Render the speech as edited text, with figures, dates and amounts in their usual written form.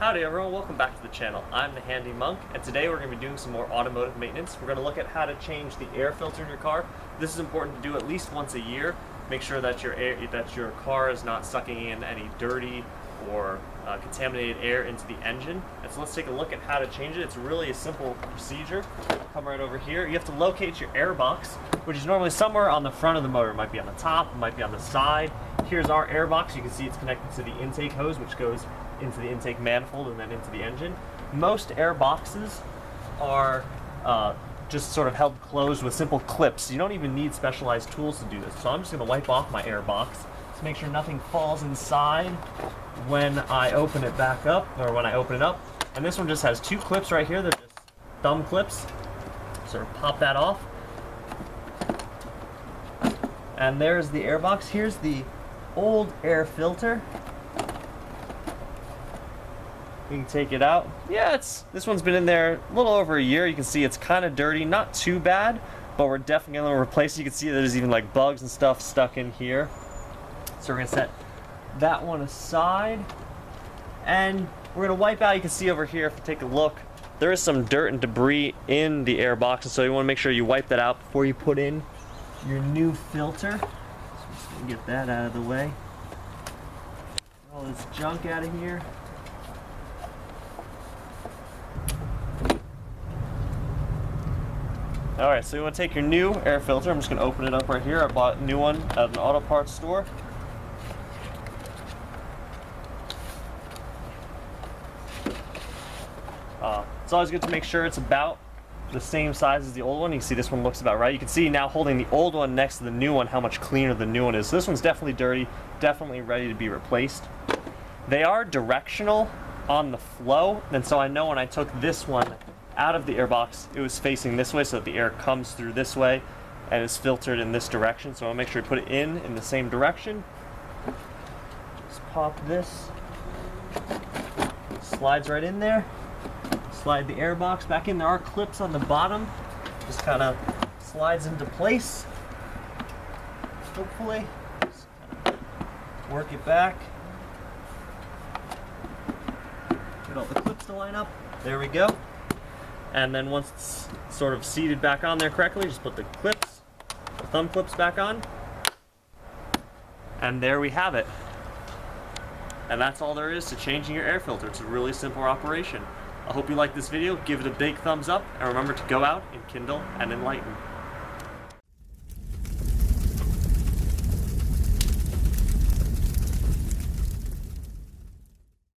Howdy everyone, welcome back to the channel. I'm the Handy Monk, and today we're going to be doing some more automotive maintenance. We're going to look at how to change the air filter in your car. This is important to do at least once a year. Make sure that your car is not sucking in any dirty or contaminated air into the engine. And so let's take a look at how to change it. It's really a simple procedure. Come right over here. You have to locate your air box, which is normally somewhere on the front of the motor. It might be on the top, it might be on the side. Here's our air box. You can see it's connected to the intake hose, which goes into the intake manifold and then into the engine. Most air boxes are just sort of held closed with simple clips. You don't even need specialized tools to do this. So I'm just going to wipe off my air box to make sure nothing falls inside when I open it back up, or when I open it up. And this one just has two clips right here. They're just thumb clips. Sort of pop that off. And there's the air box. Here's the old air filter. You can take it out. Yeah, this one's been in there a little over a year. You can see it's kind of dirty, not too bad, but we're definitely going to replace it. You can see there's even like bugs and stuff stuck in here. So we're going to set that one aside, and we're going to wipe out. You can see over here, if you take a look, there is some dirt and debris in the air box, and so you want to make sure you wipe that out before you put in your new filter. So I'm just going to get that out of the way. Get all this junk out of here. Alright, so you want to take your new air filter. I'm just going to open it up right here. I bought a new one at an auto parts store. It's always good to make sure it's about the same size as the old one. You can see this one looks about right. You can see now holding the old one next to the new one how much cleaner the new one is. So this one's definitely dirty, definitely ready to be replaced. They are directional on the flow, and so I know when I took this one out of the air box, it was facing this way so that the air comes through this way and is filtered in this direction. So I'll make sure you put it in the same direction. Just pop this, slides right in there. Slide the air box back in. There are clips on the bottom. Just kind of slides into place. Hopefully, just kind of work it back. Get all the clips to line up. There we go. And then once it's sort of seated back on there correctly, just put the clips, the thumb clips back on. And there we have it. And that's all there is to changing your air filter. It's a really simple operation. I hope you liked this video. Give it a big thumbs up, and remember to go out and kindle and enlighten.